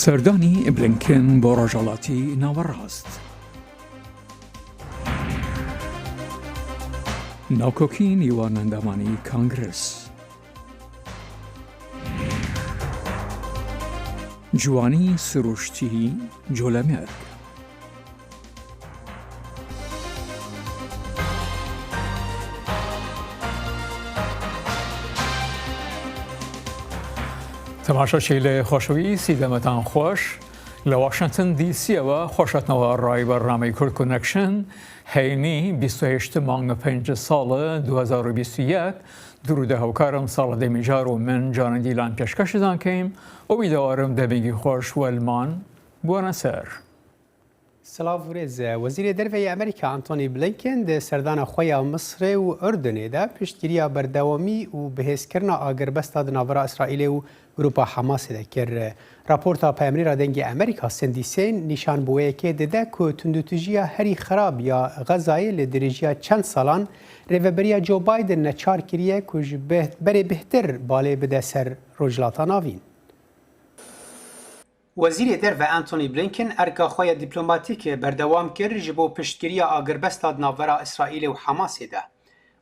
سەردانی بلینکن بۆ ڕۆژهەڵاتی ناوەڕاست. ناوکۆکی نیوان ئەندامانی کانگرس. جوانی سروشتی جۆلەمێرگ. تەماشاچی لێ خۆشەویستی دەمەتان خۆش لە واشنگتن دیسیەوە خۆشەتنەوە ڕای بەرنامەی کورد کۆنەکشن هەینی 28 مانگە 5 ساڵە 2021 درودە هەوکارم ساڵە دەمیجار و من جانەدیلان پێشکەشتان کەیم ئەویدەوارم دەبێگی خۆش وەلمان بوونە سەر. سلااو ورێز وەزیرە دەرەوەی ئەمریکا ئەنتۆنی بلینکن دە سەردانە خۆیان مسرێ و ئوردنێدا پشتگیریە بەردەوامی و بەهێزکردنا ئاگربەستا دناوەرا ئیسرائیلێ و گروپا حەماسێ دەکرد. راپۆرتا پەیامەریرا دەنگی ئەمریکا سندیسێن نیشانبووەیەکێ دەدا کە توندوتیژیە هەری خراپ یا غەزایە لە درێژیە چەند ساڵان ڕێڤەبەریە جۆ بایدن نەچار کردیە کوژ بەرێ بهتر بالێ بدە سەر ڕۆژهەڵاتە ناوین. وەزیرێ دەرەوە ئەنتۆنی بلینکن ئەرکا خۆیە دیپلۆماتیکێ بەردەوام کرد ji بۆ پشتگیریە ئاگربەستا ناوەرا ئیسرائیلێ و حەماسێدا.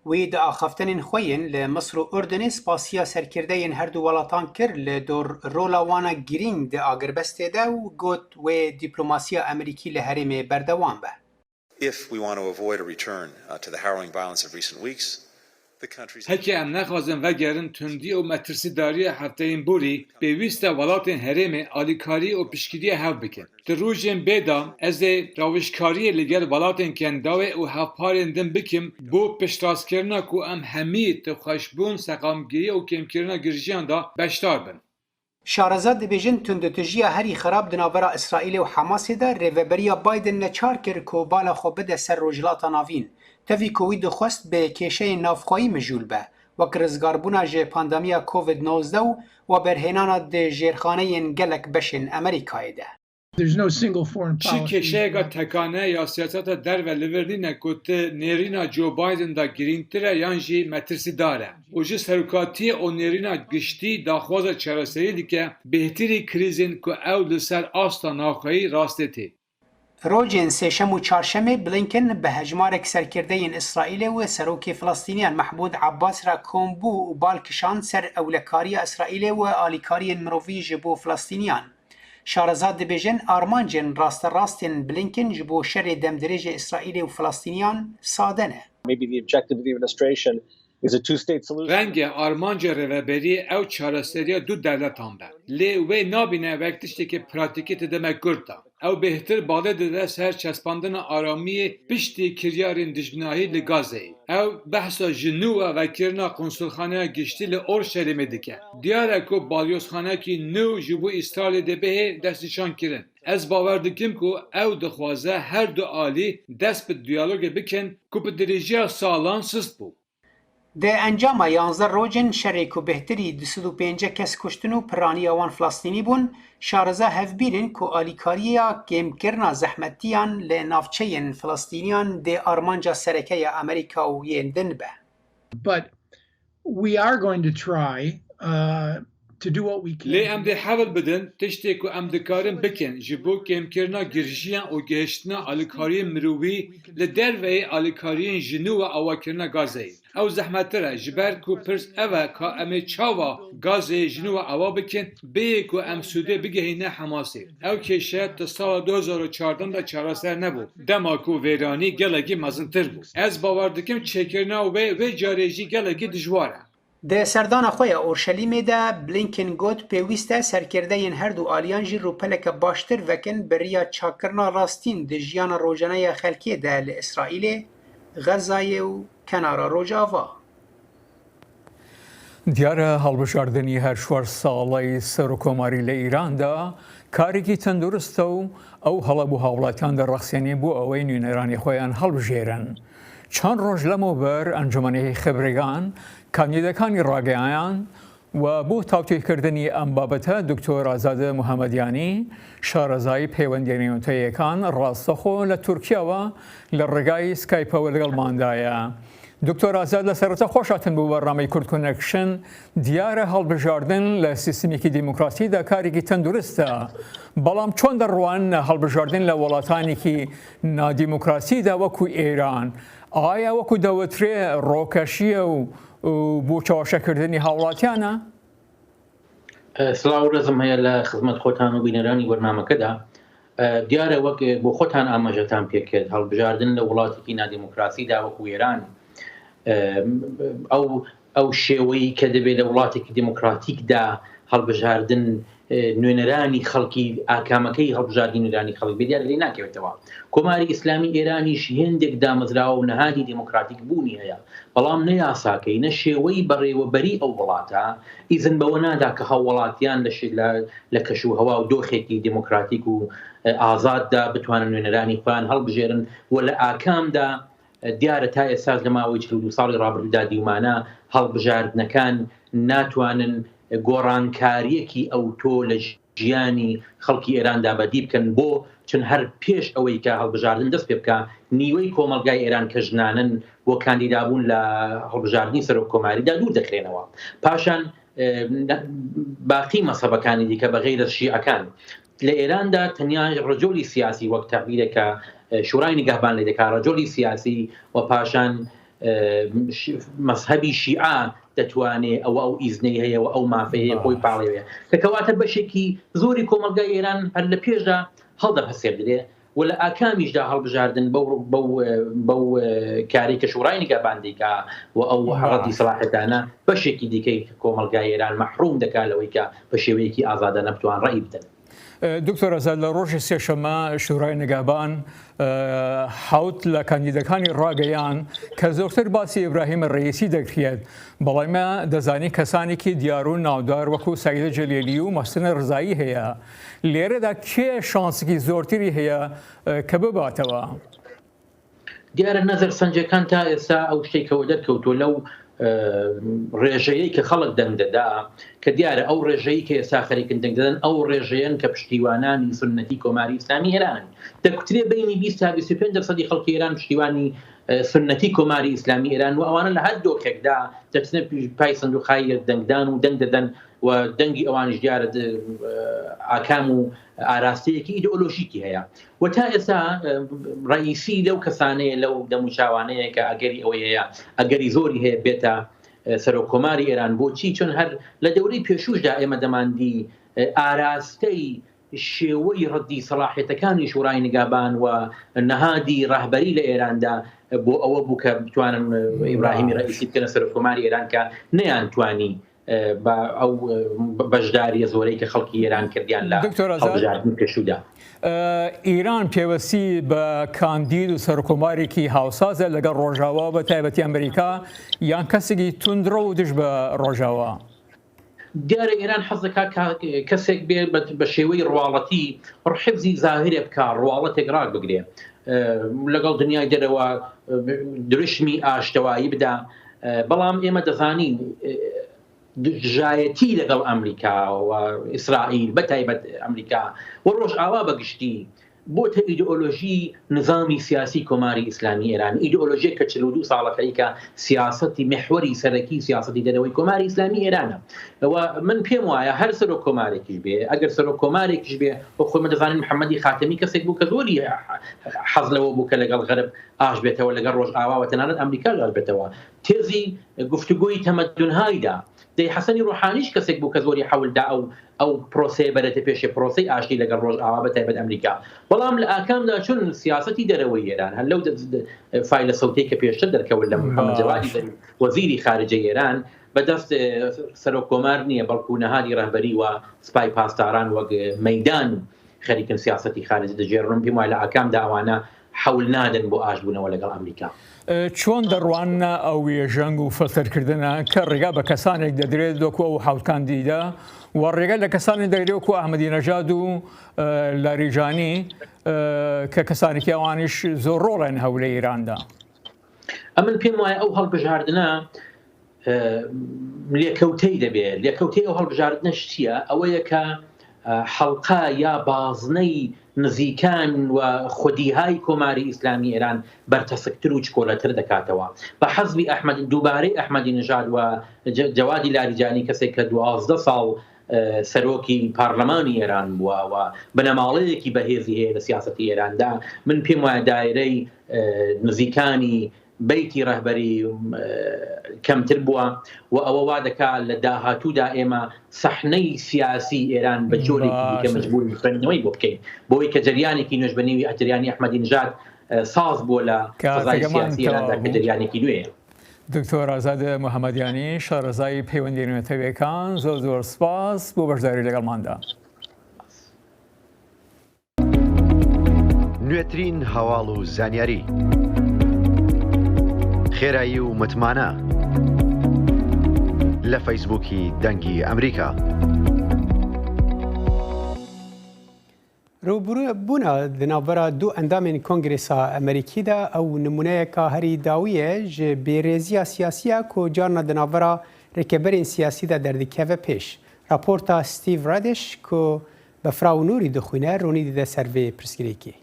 وی داخەفتنên xweyên li Misr û Urdunê spasiya serkirdeyên her du welatan kir li dor rola wana girîng di agrbestê de û got wê dîplomasiya Amerîkî li herêmê berdewam be. If we want to avoid a return to the harrowing violence of recent weeks, هەکێ ئەم نەخوازن vegherin tundî û metirsîdariya hefteyên borî pêwîst e welatên herêmê alîkarî û piştgiriyê hev bikin. Di rojên bêdam ez ê rawişkariyê li gel welatên kendawê û hevparên din bikim bo piştrastkirina ku em hemî ti xweşbûn, seqamgirî û kêmkirina girjiyan da beşdar bin. Şarezad dibêjin tundutijiya herî xerab di navbera İsraîlê û Hemasê de rêveberiya Biden neçar kir ku bala xwe bide ser rojhilata navîn. Tevî ku wî dixwest bi kêşeyên navxwayî mijûl be, wek rizgarbûna ji pandemiya COVID-19 û weberhênana di jêrxaneyên gelek beşên Amerîkayê de. Çi kêşeyeka tekane ya siyaseta derve li vir nîne ku ti nêrîna Joe Biden da girîngtir e yan jî metirsîdar e. û ji serokatiyê û nêrîna giştî daxwaza çareseriyê dike bêhtirî krîzên ku ew li ser asta navxwayî rastê tê. Rojên sêşem û çarşemê Blinken bi hejmarek serkirdeyên İsraîlê û serokê Filistîniyan Mahmud Abbas re kombû û balkişan ser ewlekariya İsraîlê û alîkariyên mirovî ji bo Filistîniyan. Şarezad dibêjin armancên rasterast Blinken ji bo şerê demdirêjê İsraîlê û Filistîniyan sade ne. Rengê armanca rêveberî ew çareseriya du devletan be. Lê wê nabîne wek tiştekî pratikî ti demek Kurd da. Ew bêhtir balê dide ser çespandina aramiyê piştî kiryarên dijminahî li Gazeyê. Ew behsa ji nû ve vekirina konsulxaneya giştî li Orşelêmê dike. Diyar e ku balyozxanekî nû ji bo İsraîlê de bihê destnîşan kirin. Ez bawer dikim ku ew dixwaze her du alî dest bi diyalogê bikin ku bi dirêjiya salan sist bû. Di encama 11 rojên şerê ku bêhtirî 25 kes kuştin û piraniya wan Filistînî bûn, şareza hevbîrin ku alîkariya kêmkirina zehmetiyan li navçeyên Filistîniyan dê armanca serekeya Amerîka û yên din be. But we are going to try to do what we can. Lê em dê hewl bidin tiştê ku em dikarin bikin ji bo kêmkirina girjiyan û gihiştina alîkariyên mirovî li derveyê alîkariyên ji nû ve awakirina Gazeyê. Ew zehmettir e ji ber ku pirs ev e ka em ê çawa Gazeyê ji nû ve awa bikin bêyê ku em Sûdê bigihîne Hemasê. Ew kêşe ti sala 2014 de çareser nebû. Dema ku vêranî gelekî mezintir bû. Ez bawer dikim çêkirina wê vê carê jî gelekî dijwar e. Di serdana xwe ya Orşelîmê de Blinken got pêwîst e serkirdeyên her du aliyan jî rûpeleke baştir vekin beriya çakkirina rastîn di jiyana rojaneya xelkê de li İsraîlê, Xezayê û kenara Rojava. دیارە هەڵبژاردننی هەر 4 ساڵی سەرۆکۆماری لە ئیراندا کارێکی تەندروستە و ئەو هەڵەبوو هاوڵاتیان دەڕەخسێنی بۆ ئەوەی نوێنەرانی خۆیان هەڵبژێرن. چەند ڕۆژ لەمەوبەر ئەنجومەنی خبرگان کاندیدەکانی ڕاگەیان و بۆ تاوتوێکردنی ئەم بابەتە دکتۆر ئازادە موحەمەدیانی شارەزایی پەیوەندیێنەوەتەیەکان ڕاستەخۆ لە تورکیاوە لە ڕێگای سکایپەوە لەگەڵماندایە. دکتۆر ئازاد لە سەرەتا خۆشاتن بۆ بەڕامەی کورد کۆنەکشن دیارە هەڵبژاردن لە سیستمێکی دیموکراسیدا کارێکی تەندروستە بەڵام چۆن دەڕوان هەڵبژاردن لە وڵاتانێکی نادیموکراسیدا وەکو ئێران ئایا وەکو دەوترێ ڕۆکەشیە و بۆ چاوەشەکردنی هاوڵاتیانە؟ سڵاو ڕێزم هەیە لە خزمەت خۆتان و بینەرانی وەرنامەکەدا دیارە وەک بۆ خۆتان ئاماژەتان پێکرد هەڵبژاردن لە وڵاتێکی نادیموکراسیدا وەکو ئێران ئەو شێوەی کە دەبێت لە وڵاتێکی دیموکراتیکدا هەڵبژاردن نوێنەرانی خەڵکی ئاکامەکەی هەڵبژاردنی نوێنەرانی خەڵک بێدیار لێ ناکەوێتەوە کۆماری ئیسلامی ئێرانیش هێندێک دامەزراوە و نەهادی دیموکراتیک بوونی هەیە بەڵام نە یاساکەی نە شێوەی بەڕێوەبەری ئەو وڵاتە ئیزن بەوە نادا کە هاوڵاتیان لە کەشوهەوا و دۆخێکی دیموکراتیک و ئازاددا بتوانن نوێنەرانی خۆیان هەڵبژێرن و لە ئاکامدا دیارە تا ئێساس لە ماوەی 42 ساڵی ڕابردوودا دیومانە هەڵبژاردنەکان ناتوانن گۆڕانکاریەکی ئەو تۆ لە ژیانی خەڵکی ئێراندا بەدی بکەن بۆ چون هەر پێش ئەوەی کە هەڵبژاردن دەست پێ بکە نیوەی کۆمەلگای ئێران کە ژنانن بۆ کاندیدابوون لە هەڵبژاردننی سەرۆک کۆماریدا دوور دەکرێنەوە پاشان باقی مەسەبەکانی دیکە بەغەیرە شیعەکان لە ئێراندا تەنیا ڕجۆلی سیاسی وەک تەقبیرێکە شورای نیگەهبان لێ دەکات ڕجۆلی سیاسی و پاشان مەذهبی شیعە دەتوانێت ئەو ئیزنەی هەیە و ئەو مافەیە خۆی پاڵێوێ کە کەواتە بەشێکی زۆری کۆمەلگای ئێران هەر لە پێشدا هەڵدەپەسێردرێ و لە ئاکامیشدا هەڵبژاردن بەو کارێک کە شورای نیگەهبان دەیکا و ئەو ڕەدی سەلاحەتانە بەشێکی دیکەی کۆمەلگای ئێران مەحروم دەکات لەوەی کە بە شێوەیەکی ئازادە نەبتوان ڕێی بدەن. دکتۆر ئازاد لە ڕۆژی سێشەمە شورای نیگەهبان حوت لە کاندیدەکانی ڕاگەیان کە زۆرتر باسی ئیبراهیم ڕئیسی دەکرێت بەڵام دەزانی کەسانێکی دیار و ناودار وەکو سەیدە جەلیلی و مەحسن ڕزایی هەیە لێرەدا کێ شانسێکی زۆرتری هەیە کە بباتەوە؟ دیارە نەزەر سەنجەکان تا ئێستا ئەو شتێکەوە دەرکەوتۆ لەو ڕێژەیەی کە خەڵک دەنگ دەدا کە دیارە ئەو ڕێژەیە کە ئێستا خەریکن دەنگ دەدەن ئەو ڕێژەیەن کە پشتیوانانی سنەتی کۆماری ئیسلامی ئێرانن دەکوترێ بینی 20 تا 25% خەڵکی ئێران پشتیوانی سنەتی کۆماری ئیسلامی ئێران و ئەوانە لە هەر دۆکێکدا دەچنە پای سندوقای دەنگدان و دەنگ دەدەن و دەنگی ئەوانش دیارە ئاکام و ئاراستەیەکی ئیدئۆلۆژیکی هەیە و تا ئێستا ڕئیسی لەو کەسانەیە لەو دەموچاوانەیە کە ئەگەری ئەوەی هەیە ئەگەری زۆری هەیە بێتە سەرۆک کۆماری ئێران بۆچی چون هەر لە دەورەی پێشوشدا ئێمە دەماندی ئاراستەی شێوەی ڕەدی سەلاحێتەکانی شورای نیگەهبان و نەهادی ڕاهبەری لە ئێراندا بۆ ئەوە بوو کە بتوانن ئیبراهیمی ڕئیسی بکەنە سەرۆک کۆماری ئێران کە نەیانتوانی ئەو بەشداریە زۆرەی کە خەڵکی ئێران کردیان لە هەڵبژاردنی پێشوودا. ئیران پێوەستی بە کاندید و سەرکۆمارێکی هاوسازە لەگەڵ ڕۆژاوا بە تایبەتی ئەمریکا یان کەسێکی توندڕە و دژ بە ڕۆژاوا؟ دیارە ئێران حەز دەکات کەسێک بێ بە شێوەی ڕواڵەتی ڕحفزی زاهرێ بکە ڕواڵەتێک ڕاک بگرێ لەگەڵ دنیای دەرەوە درشمی ئاشتەوایی بدا بەڵام ئێمە دەزانین دژایەتی لەگەڵ ئەمریکا و ئیسرائیل بە تایبەت ئەمریکا و ڕۆژئاوا بەگشتی بۆتە ئیدئۆلۆژی نظامی سیاسی کۆماری ئیسلامی ئێران ئیدئۆلۆژیە کە 42 ساڵەکەی کە سیاسەتی محوەری سەرەکی سیاسەتی دەرەوەی کۆماری ئیسلامی ئێرانە من پێم وایە هەر سەرۆک کۆمارێکیش بێ ئەگەر سەرۆک کۆمارێکیش بێ بۆ خۆی دەزانین محەممەدی خاتەمی کەسێک بوو کە زۆری حەز لەوە بوو کە لەگەڵ غەرب ئاش بێتەوە لەگەڵ ڕۆژئاوا و تەنانەت ئەمریکا ئاش بێتەوە تێزی گفتوگۆی تەمەدونهایدا دەی حەسەنی ڕۆحانیش کەسێک بوو کە زۆری حەولدا ئەو پرۆسەیە بەرەتە پێشێ پرۆسەی ئاشتی لەگەڵ ڕۆژئاوا بە تایبەت ئەمریکا بەڵام لە ئاکامدا چون سیاسەتی دەرەوەی ئێران هەر لەو فایلە سەوتەی کە پێشتر دەرکەوت لە محەممەد جەوادی وەزیری خارجەی ئێران بەدەست سەرۆک کۆمار نییە بەڵکو نەهادی ڕەهبەری و سپای پاسداران وەک مەیدان خەریکن سیاسەتی خارجی دەجێڕن پێم وایە لە ئاکامدا ئەوانە حەول نادەن بۆ ئاشبوونەوە لەگەڵ ئەمریکا. چۆن دەڕوانە ئەو ێژەنگ و فەلتەرکردنە کە ڕێگا بە کەسانێک دەدرێت دۆکو ئەو حوتکاندیدا و ڕێگە لە کەسانی دەگرێت و ئەحمەدی نەژاد و لاریجانی کە کەسانێکی ئەوانیش زۆر ڕۆڵێن هەولە ئیراندا؟ ئەمن پێم وایە ئەو هەڵبژاردنە لێکەوتەی دەبێت لێکەوتەی ئەو هەڵبژاردنە شتیە ئەوەیە کە حەڵقە یا بازنەی نزیکان و خودیهای کۆماری ئیسلامی ئێران بەرتەسکتر و چکۆلەتر دەکاتەوە بە حەزبی دووبارەی ئەحمەدی نژاد و جەوادی لاریجانی کەسێک کە 12 ساڵ سەرۆکی پارلەمانی ئێران بووە و بنەماڵەیەکی بەهێزی هەیە لە سیاسەتی ئێراندا من پێم وایە دایرەی نزیکانی بەیتی ڕەهبەری کەمتر بووە و ئەوە وا دەکات لە داهاتوودا ئێمە سەحنەی سیاسی ئێران بە جۆرێکی دیکە مەجبور خوێندنەوەی بۆ بکەین بۆی کە جریانێکی نوێژبەنیوی ئەتریانی ئەحمەدی نژاد ساز بووە لە فەزای سیاسی ئێراندا کە جریانێکی نوێیە. دکتۆر ئازاد محەممەدیانی شارەزای پەیوەندی نوێتەوەیەکان زۆر سپاس بۆ بەشداری لەگەڵماندا. نوێترین هەواڵ و زانیاری خێرایی و متمانە لە فەیسبووکی دەنگی ئەمریکا. ڕووبووبوونا دنابەرە دوو ئەندامên کۆنگرێسا ئەمریکیدا ئەو نمونەیەکە هەری داویە ji bêrêziya siyasiya ku carna dinavera rêkeberên siyasî de derdikeve pêş. Raporta Steve Radish ku bi Fra û Nûrî dixwîne ronî dide ser vê pirsgirêkê.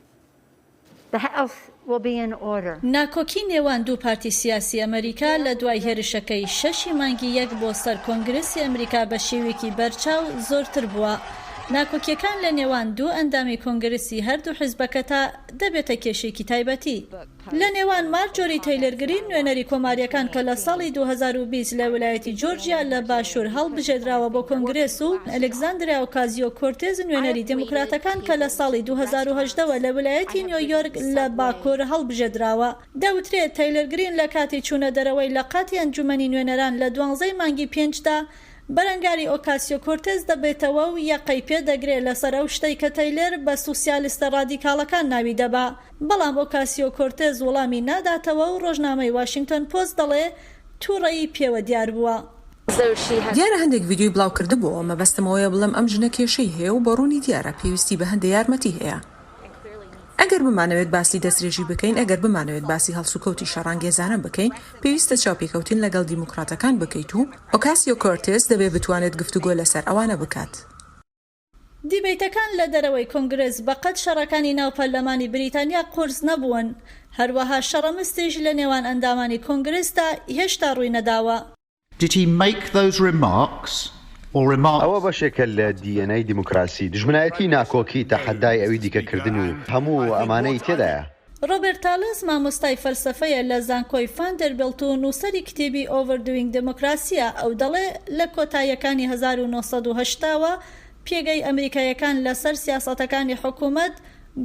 ناکۆکی نێوان دوو پارتی سیاسی ئەمریکا لە دوای هێرشەکەی 6 مانگی 1 بۆ سەر کۆنگرسی ئەمریکا بە شێوێکی بەرچاو زۆرتر بووە. ناکۆکیەکان لە نێوان دوو ئەندامی کۆنگرسی هەردوو حیزبەکە تا دەبێتە کێشێکی تایبەتی. لە نێوان مارجۆری تەیلەر گرین نوێنەری کۆماریەکان کە لە ساڵی 2020 لە ویلایەتی جۆرجیا لە باشوور هەڵبژێدراوە بۆ کۆنگرێس و ئەلێکزاندریا ئۆکازیۆ کۆرتێز نوێنەری دموکراتەکان کە لە ساڵی 2018 لە ویلایەتی نیویۆرک لە باکوور هەڵبژێدراوە. دەوترێت تەیلەر گرین لە کاتی چوونە دەرەوەی لە قاتی ئەنجومەنی نوێنەران لە 12 مانگی 5دا بەرەنگاری ئۆکاسیۆ کۆرتێز دەبێتەوە و یەقەی پێ دەگرێت لەسەر ئەو شتەی کە تەیلەر بە سوسیالیستە ڕادیکاڵەکان ناوی دەبا. بەڵام ئۆکاسیۆ کۆرتێز وەڵامی ناداتەوە و ڕۆژنامەی واشنگتن پۆست دەڵێ تووڕەیی پێوە دیار بووە. دیارە هەندێک ڤیدیۆی بڵاو کردبووە مەبەستمەوەیە بڵم ئەم ژنە کێشەی هەیە و بەڕوونی دیارە پێویستی بە هەندێک یارمەتی هەیە. ئەگەر بمانەوێت باسی دەستێژی بکەین ئەگەر بمانەوێت باسی هەڵسوکەوتی شەڕانگێزانە بکەین پێویستە چاوپێکەوتین لەگەڵ دیموکراتەکان بکەیت و ئۆکاسیۆ کۆرتێز دەبێت بتوانێت گفتوگۆ لەسەر ئەوانە بکات. دیبیتەکان لە دەرەوەی کۆنگرس بەقەت شەڕەکانی ناو پەرلەمانی بریتانیا قورس نەبوون. هەروەها شەڕەمستێژ لە نێوان ئەندامانی کۆنگرسدا هێشتا ڕووی نەداوە. Did he make those remarks? ئەوە بەشێکە لە دیەنەی دیموکراسی دژمنایەتی ناکۆکی تەحەدای ئەوی دیکەکردن و هەموو ئەمانەی تێدایە. ڕۆبێرت تالس مامۆستای فەلسەفەیە لە زانکۆی ڤاندەربیڵت و نووسەری کتێبی ئۆڤەردوینگ دموکراسیە. ئەو دەڵێ لە کۆتاییەکانی 1970ەوە پێگەی ئەمریکایەکان لەسەر سیاسەتەکانی حکوومەت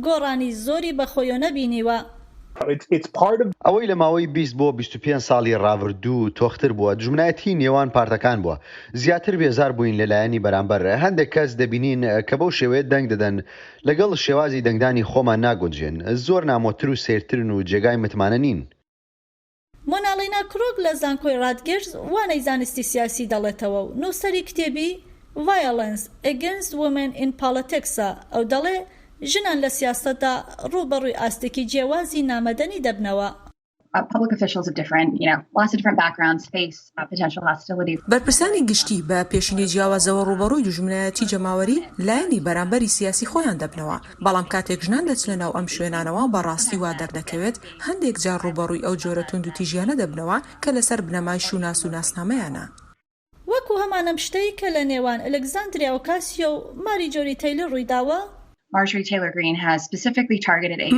گۆڕانی زۆری بەخۆیۆ نەبینیوە. ئەوەی لە ماوەی 20 بۆ 25 ساڵی ڕابردوو تۆختر بووە دژمنایەتی نێوان پارتەکان بووە. زیاتر بێزار بووین لەلایەنی بەرامبەر. هەندێک کەس دەبینین کە بەو شێوەیە دەنگ دەدەن لەگەڵ شێوازی دەنگدانی خۆمان ناگونجێن. زۆر نامۆتر و سێرترن و جێگای متمانە نین. مۆناڵینا کرۆگ لە زانکۆی ڕادگەرز وانەی زانستی سیاسی دەڵێتەوە و نووسەری کتێبی Violence Against Women in Politics ئەو دەڵێ ژنان لە سیاستدا ڕوبەڕووی ئاستێکی جیاوازی نامەدەنی دەبنەوە. بەرپرسانی گشتی بە پێشینی جیاوازەوە ڕوبەڕووی دژمنایەتی جەماوەری لایەنی بەرامبەری سیاسی خۆیان دەبنەوە. بەڵام کاتێک ژنان دەچنە ناو ئەم شوێنانەوە بەڕاستی وا دەردەکەوێت هەندێک جار ڕوبەڕووی ئەو جۆرە توند و تیژیانە دەبنەوە کە لەسەر بنەمای شوناس و ناسنامەیانە. وەکو هەمانەم شتەی کە لە نێوان ئەلێکزاندریا ئۆکاسیۆ و ماریجۆری تەیلەر ڕوویداوە.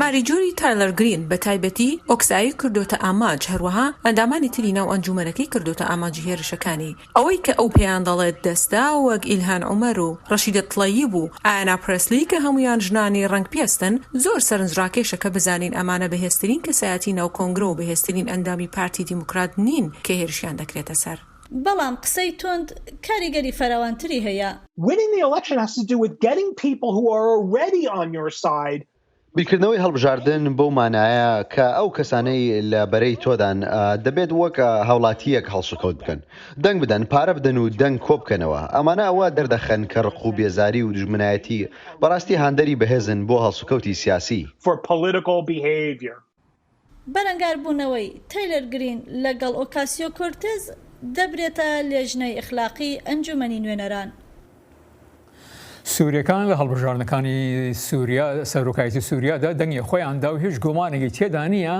ماریجۆری تایلەر گرین بە تایبەتی ئۆکسایی کردوتە ئاماج هەروەها ئەندامانی تری ناو ئەنجومەنەکەی کردوتە ئاماجی هێرشەکانی. ئەوەی کە ئەو پێیان دەڵێت دەستا وەک ئیلهان عومەر و ڕەشیدە تڵەیب و ئایانا پرەسلی کە هەمویان ژنانی ڕەنگ پێستن زۆر سەرنجڕاکێشە کە بزانین ئەمانە بەهێزترین کەسایەتی ناو کۆنگرە و بەهێزترین ئەندامی پارتی دیموکرات نین کە هێرشیان دەکرێتە سەر. بەڵام قسەی تۆند کاریگەری فراوانتری هەیە. بیرکردنەوەی هەڵبژاردن بەو مانایە کە ئەو کەسانەی لە بەرەی تۆدان دەبێت وەک هاوڵاتیەک هەڵسوکەوت بکەن دەنگ بدەن پارە بدەن و دەنگ کۆ بکەنەوە. ئەمانە ئەوە دەردەخەن کە ڕق و بێزاری و دژمنایەتی بەڕاستی هاندەری بەهێزن بۆ هەڵسوکەوتی سیاسی. بەرەنگار بوونەوەی تەیلەر گرین لەگەڵ ئۆکاسیۆ کۆرتێز دەبرێتە لێژنەی ئەخلاقی ئەنجومەنی نوێنەران. سووریەکان لە هەڵبژارنەکانی سووریا سەرۆکایەتی سووریادا دەنگی خۆیاندا و هیچ گومانێکی تێدا نییە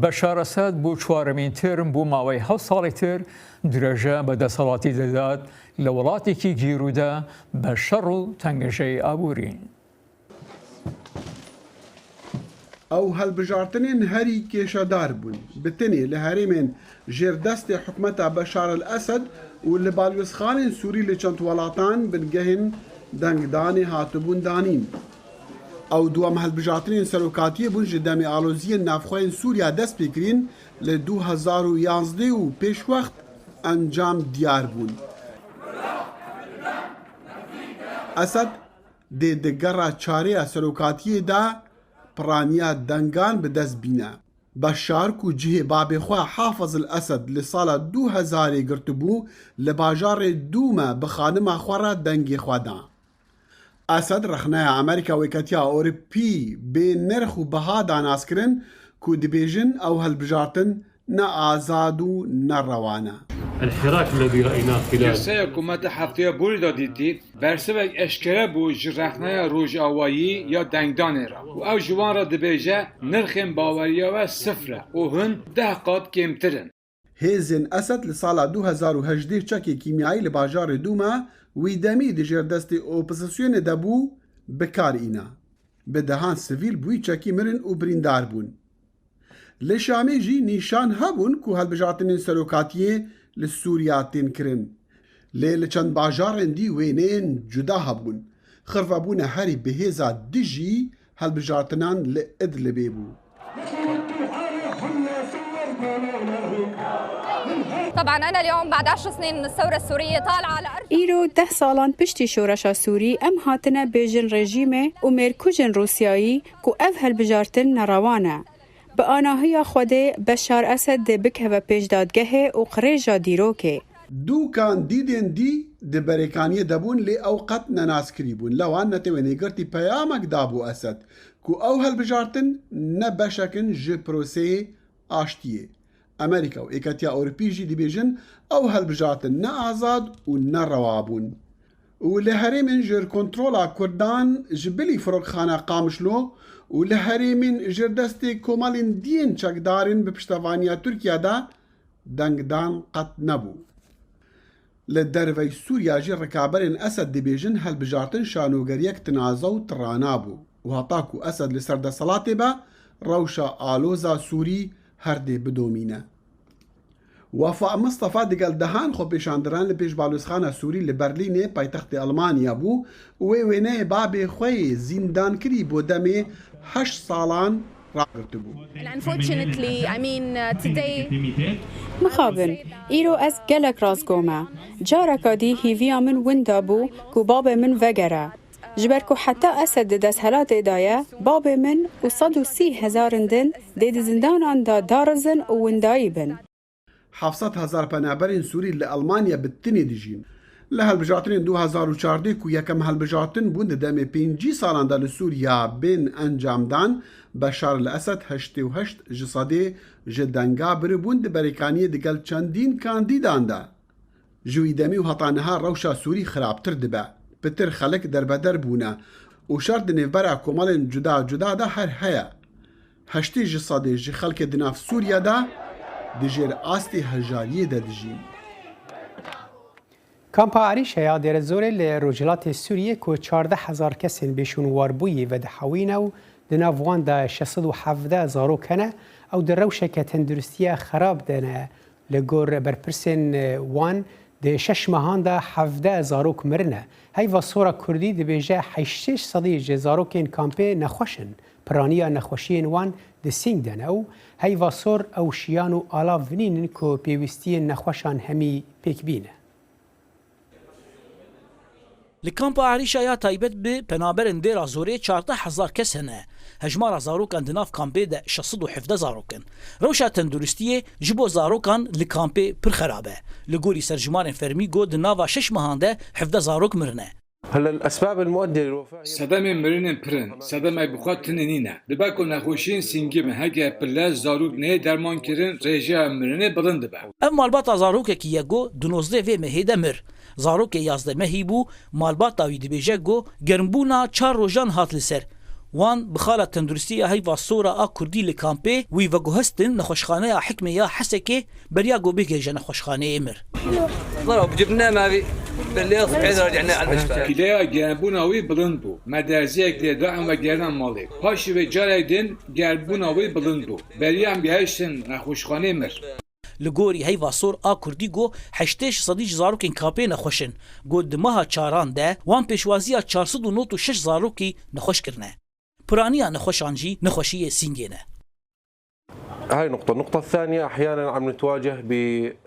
بەشار ئەسەد بۆ چوارەمین ترم بۆ ماوەی 7 ساڵی تر درێژە بەدەسەڵاتی دەدات لە وڵاتێکی گیررودا بە شەڕ و تەنگەشەی ئابووری. ئەو هەڵبژارتنên herî kêşedar bûn bi tenê li herêmên jêrdestê hikûmeta Beşar el-Esed û li balwêzxanên Sûrî li çend welatan bingehên dengdanê hatibûn danîn. Ew duam helbijartinên serokatiyê bûn ji demê aloziyên navxweyên Sûriya dest pêkirîn li 2011 û pêşwext encam diyar bûn. Esed dê di gera çareya serokatiyê de piraniya dengan bi dest bîne. Beşar ku cihê babê xwe Hafez el-Esed li sala 2000 girtibû li bajarê Dûme bi xanima xwe re dengê xwe da. Esed rexneya Amerîka wêketiya Ewropî bê nirx û biha danazkirin ku dibêjin ew helbijartin ne azad û ne rewan e. الحراك الذي رأيناه خلال Yasaya hükümeti haftaya burada diti, bersevek eşkere bu jirrexnaya Rojavayî ya dengdanê ra. û ew ji wan re dibêje nirxên baweriya we sıfr e û hûn 10 qat kêmtir in. Hêzên Esed li sala 2018 çekê kîmyayî li bajarê Dûme wî demî di jêrdestê opozisyonê de bû bikarîne. Bi dehan sivîl bûî çekî mirin û birîndar bûn. Li Şamê jî nîşan hebûn ku helbijartinên serokatiyê li Sûriya tên kirin. Lê li çend bajarên dî wêneyên cuda hebûn. Xirvebûna herî bihêza dijî helbijartinan li Idlibê bû. طبعا أنا اليوم بعد 10 سنين من الثورة السورية طالعة على أرض إيرو 10 سالان پشتی شورشا سوری ام هاتنه بیجن رژیم و مرکوجن روسیایی کو اف هلبجارتن نروانه. به آناهی خوده بشار اسد ده بکه و پیشدادگه و قریجا دیروکه. دو کاندیدین دی د بریکانی دبون لی اوقات نناس کریبون لوان نتوانی گرتی پیامک دابو اسد کو او هلبجارتن نبشکن جه پروسه آشتیه. امریکا و ایکاتیا اورپی جی دی بیجن او هلبجارتن نه آزاد و نه روابون. و لهرمین جر کنترولا کردان جبلی فروخانه قامشلو و لهرمین جر دستی کومالین دین چکدارین به پشتوانیا ترکیه دا دنگدان قط نبو. لدروی سوریا جی رکابرین اسد دی بیجن هلبجارتن شانوگریک تنازو ترانابو و هطاکو اسد لسرد صلاتی با روشا آلوزا سوری هر دی بدومینه. وفا مصطفى دقال دهان خو پیشاندران لپیش بالوزخانه سوری لبرلینه پایتخت المانیا بو و وینه بابی خوی زیندان کری بو دمه 8 سالان راگرتو بو. مخابن ایرو از گلک رازگومه جارکا دی هیویا من وندا بو کو باب من وگره جبرکو حتی اسد دست هلات ادایه باب من و 130,000 دن دید زندانان دا دارزن و وندایی بن. 700,000 پنابرین سوری لألمانیا بتنی دیجین. لهالبجارتن 2014 کو یکم هالبجارتن بوند دم 5 سالان دا لسوریا بین انجام دان بشار الاسد 88 جساده جدنگا بر بوند بریکانی دگل چندین کاندیدان دا. جوی دمی و هطانها روشا سوری خرابتر دبا. بتر خلق در بدر بونا و شرط نفبرع کمال جدا جدا دا هر هیا. 8 جساده جی خلق دناف سوریا دا دجیر آستی هجاریه دا دجین. کامپا عریش یا در زوره لروجلات سوریه که 14,000 کسین بیشون واربویی و دحوینه و دنافوان دا 617,000 کنه او در روشه که تندرستیه خراب دنه لگور برپرسین وان ده 6 ماهان دا 17,000 مرنه. هی و صورا کردی ده بیجه 800,000 کن کامپه نخوشن. پرانیا نخوشین وان ده سینگ دنه او هی و صور او شیان و آلاف ونینن که پیوستی نخوشان همی پیک بینه. لکامپا عریشا یا تایبت به پنابرن دیر زوری 14,000 کس هنه. هجمار زاروکان دناف کامپه ده 617,000 کن. روشا تندرستیه جبو زاروکان لکامپه پر خرابه. لگوری سرجمان فرمی گو دناوا 6 ماهان ده 17,000 مرنه. هلا الاسباب المؤديه للوفاه سدم مرن پرن سدم بخواد تنینه دبکو نخوشین سینگیم هگه پله زاروک نه درمان کرن رژه مرن بلند به ام مالبات زاروک کی یگو 12 و مهیده مر زاروک 11 مهیبو مالبات وی دبیجه گو گرمبونا 4 روزان هات لسر وان بخاله تندرستی هی واسورا ا کردی لکامپی وی وگوهستن نخوشخانه حکمه یا حسکه بریا گو بگه نخوشخانه امر ضرب جبنا ما في بالليل صحينا رجعنا على المشفى كليا جربوناوي بلندبو مدرزيك لدعم وگران مالك پاشي و جاردن جربوناوي بلندبو بريام بهشتن نخوشخانه مر لگوری هی واسور ا کردی گو 8 صدیج زاروکین کاپی نخوشن گو دمها چاران ده وان پیشوازی 496 زاروکی نخوش کرنه پرانیا نخوشانجی نخوشی سینگینه هاي النقطة الثانية أحيانا عم نتواجه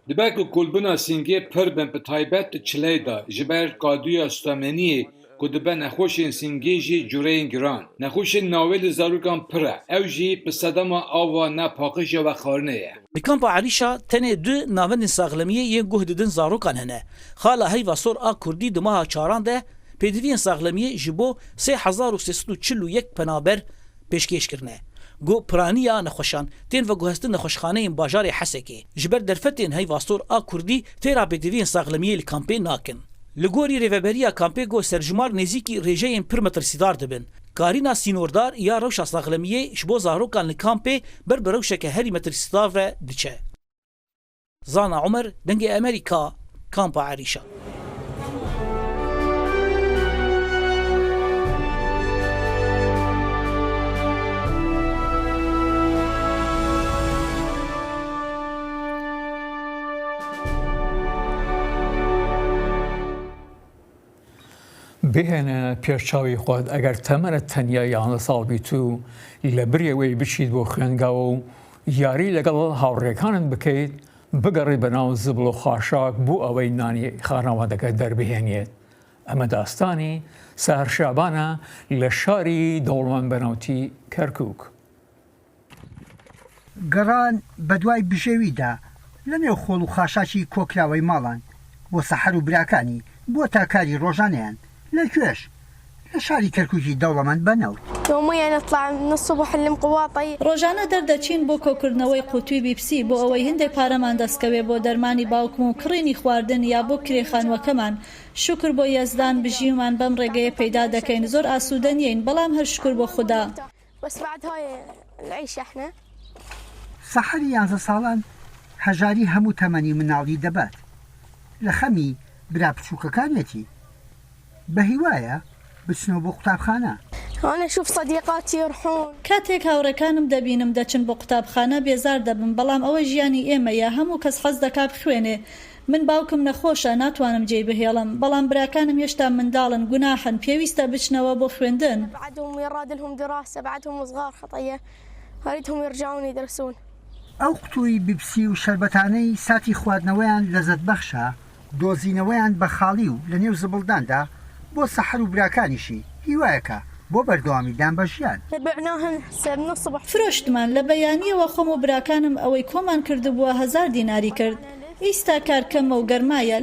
دباكو كلبنا سينجي بربن بتايبات تشليدا جبر قادويا استامنيه كدبا نخوشين سينجيجي جورين جران نخوشين ناويل زاروكان برا او جي بصدما آوا ناپاقشا و خارنيه بكامبا عريشا تنه دو ناون ساغلميه ين گهددن زاروكان هنه خالا هي واسور ا كردي دمها چاران ده پدوین ساغلميه جبو 3341 پنابر پیشکش کرنه گو پرانیا نخوشان تین و گوهستن نخوشخانه این باجار حسکی جبر درفتین هی واسطور آ کردی تیرا بدوین ساغلمیه لکامپی ناکن لگوری ریوبریا کامپی گو سرجمار نزیکی ریجه این پرمتر سیدار دبن کارینا سینوردار یا روشا ساغلمیه شبو زاروکان لکامپی بر بروشه که هری متر سیدار و دچه زانا عمر دنگ امریکا کامپا عریشا بهێنە پێشچاوی خۆت ئەگەر تەمەنە تەنیا یانە ساڵ بیت و لە بریەوەی بچیت بۆ خوێنگاوە و یاری لەگەڵ هاوڕێکانت بکەیت بگەڕی بەناو زبڵ و خاشاک بۆ ئەوەی نانی خانەوادەکە دەربهێنێت. ئەمە داستانی سەهەر شابانە لە شاری دەوڵەمەند بەناوتی کەرکووک. گەڕان بەدوای بژێویدا لەنێو خۆڵ و خاشاکی کۆکراوەی ماڵان بۆ سەحەر و براکانی بۆ تاکاری ڕۆژانەیان لەکوێش لە شاری کەرکووکی دەوڵەمەند بەنەوت. ڕۆژانە دەردەچین بۆ کۆکردنەوەی قوتووی بیپسی بۆ ئەوەی هەندێک پارەمان دەستکەوێ بۆ دەرمانی باوکم و کڕینی خواردن یا بۆ کرێخانوەکەمان. شکر بۆ یەزدان بژیومان بەم ڕێگەیە پەیدا دەکەین زۆر ئاسوودە نیین بەڵام هەر شکر بۆ خوددا. سەحەری 11 ساڵان هەژاری هەموو تەمەنی مناڵی دەبات لە خەمی برا بچووکەکانێتی بە هیوایە بچنەوە بۆ قوتابخانە. کاتێک هاوڕێکانم دەبینم دەچن بۆ قوتابخانە بێزار دەبم بەڵام ئەوە ژیانی ئێمەیە هەموو کەس حەز دەکا بخوێنێ. من باوکم نەخۆشە ناتوانم جێی بهێڵم بەڵام براکانم هێشتا منداڵن گوناحن پێویستە بچنەوە بۆ خوێندن. ئەو قوتووی بیپسی و شەربەتانەی ساتی خواردنەوەیان لەزەت بەخشە دۆزینەوەیان بە خاڵی و لە نێو زبڵداندا بۆ سەحەر و براکانیشی هیوایەکە بۆ بەردەوامیدان بە ژیان. فرۆشتمان لە بەیانیەوە خۆم و براکانم ئەوەی کۆمان کردبووە 1000 دیناری کرد. ئیستا کارکەمە و گەرمایە.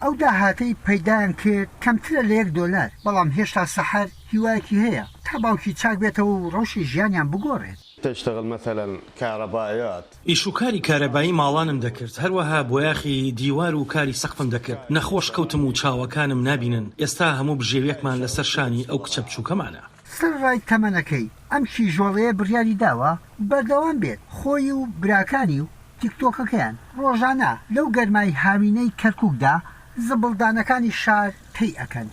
ئەو داهاتەی پەیدایان کرد کەمترە لە $1 بەڵام هێشتا سەحەر هیوایەکی هەیە تا باوکی چاک بێتەوە و ڕۆژی ژیانیان بگۆڕێت. تشتغل مثلا كهربائيات ئیشوکاری کارەبایی ماڵانم دەکرد هەروەها بۆیاخی دیوار و کاری سەقفم دەکرد نەخۆش کەوتم و چاوەکانم نابینن ئێستا هەموو بژێویەکمان لەسەر شانی ئەو کچە بچووکەمانە. سەرڕای تەمەنەکەی ئەم کیژۆڵەیە بڕیاری داوە بەردەوام بێت خۆی و براکانی و تیکتۆکەکەیان ڕۆژانە لەو گەرمای هاوینەی کەرکووکدا زبڵدانەکانی شار تێی ئەکەن.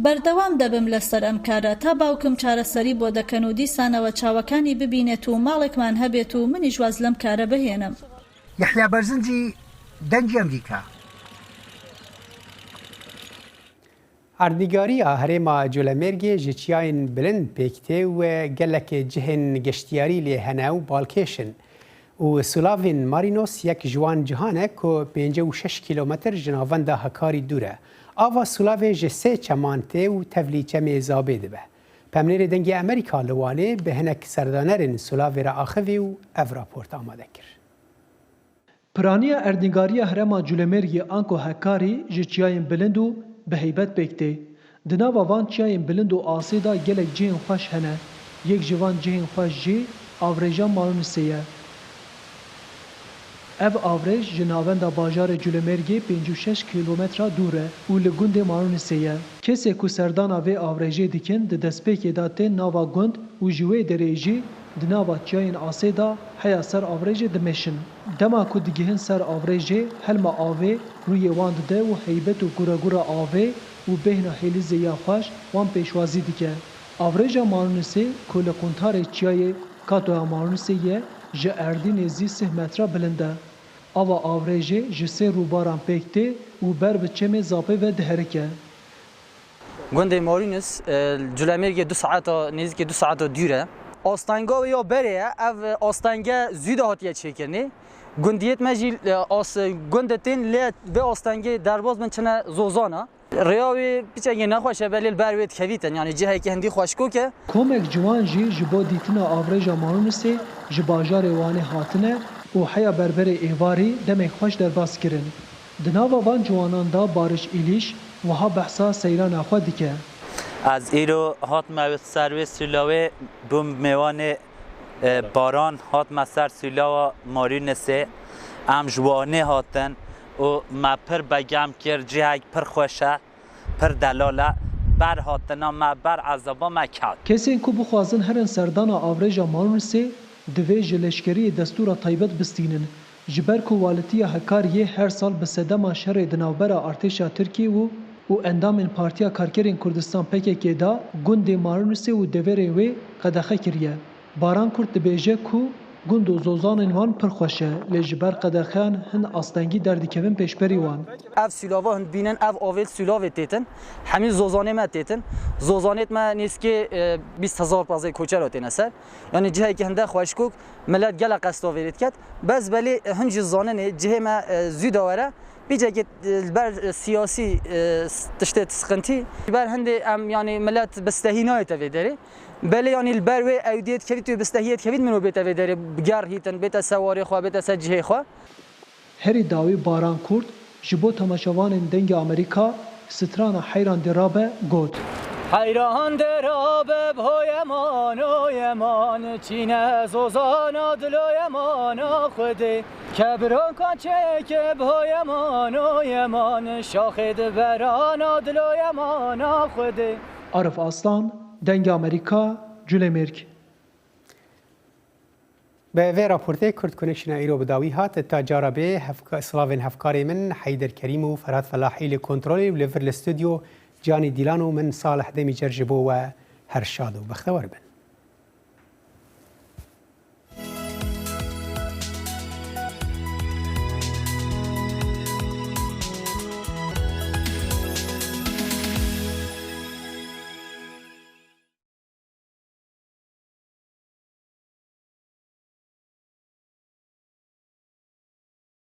بەردەوام دەبم لەسەر ئەم کارە تا باوکم چارەسەری بۆ دەکەن و دیسانەوە چاوەکانی ببینێت و ماڵێکمان هەبێت و منیش واز لەم کارە بهێنم. یەحیا بەرزنجی دەنگی ئەمریکا. ئاردیگاریە هەرێما جۆلەمێرگێ ji çiyayên bilind pêktê û gelekê cihên geştiyarî lê hene û balkêşin û Sulavên Marinos yek ji wan cihan e ku 56 kîlometr ji navenda Hekarî dûr e. Ava Sulavê ji 3 çeman tê û tevlî çemê zabê dibe. Pemnêrê dengê Amerîka li Wanê bi hinek serdanerên Sulavê re axivî û ev raport amade kir. Piraniya erdnîgariya herêma Culemeriyê Anko Hekarî ji çiyayên bilind û bi heybet pêktê. Di nava van çiyayên bilind û asê da gelek cihên xweş hene. Yek ji van cihên xweş jî avrêja Marûnisê ye. Ev avrêj ji navenda bajarê Culemeriyê 56 kilometra dûr e û li gundê Marûnisê ye. Kesê ku serdana vê avrêjê dikin di destpêkê da tên nava gund û ji wê derê jî di nava çiyayên asê da heya ser avrêjê dimeşin. Dema ku digihin ser avrêjê helma avê rûyê wan dide û heybet û guragura avê û bêhna hêlîzê ya xweş wan pêşwazî dike. Avrêja Marûnisê ku li quntarê çiyayê Katoya Marûnisê ye ji erdî nêzî 3 metra bilind e. Ava avrêjê ji sê rûbaran pêk tê û ber bi çemê zapê ve diherike. Gundê Marûnis Culemeriyê 2 saeta nêzîkî 2 saeta dûr e. Astanga ya berê ye ev astange zû de hatiye çêkirinê. Gundiyet me jî gund tên lê vê astangê derbas min çine zozana. Rêya wê piçekê nexweş e belê ber wê dikevîtin yani cihekê hindî xweşkok e. Komek ciwan jî ji bo dîtina avrêja Marûnisê ji bajarê Wanê hatine û heya berberê êvarî demek xweş derbas kirin. Di nava van ciwanan da Barış İliş wiha behsa seyrana xwe dike. Ez îro hatime ser wê sûlavê bûm mêwanê baran hatime ser sûlava Marûnisê em ji wanê hatin û me pir begem kir cihek pir xweş e pir delal e ber hatina me ber ezaba me ket. Kesên ku bixwazin herin serdana avrêja Marûnisê divê ji leşkeriyê destûra taybet bistînin. Ji ber ku walitiya Hekariyê her sal bi sedema şerê di navbera artêşa Tirkiye û endamên Partiya Karkerên Kurdistan PKK da gundê Marûnisê û deverê wê qedexe kiriye. Baran Kurd dibêje ku gund û zozanên wan pir xweş e lê ji ber qedexeyan hin astengî derdikevin pêşberî wan. Ev sülava hûn bînin ev avêl sülavê têtin hemî zozanê me têtin. Zozanêt me nêzîkî 20,000 pazê koçer têne ser. Yani cihekî hinde xweşkok millet gelek qestavê diket. Bez belê hin jî zanînê cihê me zû de were bîcekê ber siyasî tiştê sıkıntî ber hindê em yani millet bi stehî nayê tevê derê. Belê yanî li ber wê ewdiyet kevît û bi stehiyet kevît min û bê tevê derê ger hîtin bête ser warê xwe bête ser cihê xwe. Herî dawî Baran Kurd ji bo temaşevanên dengê Amerîka strana heyran dirabe got. Heyran dirabe bhoyeman o yeman çîne zozana diloyemana xwedê kebran kan çêke bhoyeman o yeman şaxê diberana diloyemana xwedê. Arif Aslan, Dengê Amerîka, Culemerg. Bi vê raportê Kurd Connection'a îro bi dawî hat ta cara bê silavên hevkarê min Heyder Kerîm û Ferhat Felahî li kontrolê û li vir li stûdyo Canî Dîlan û min Salih Demîcer ji bo we her şad û bextewar bin.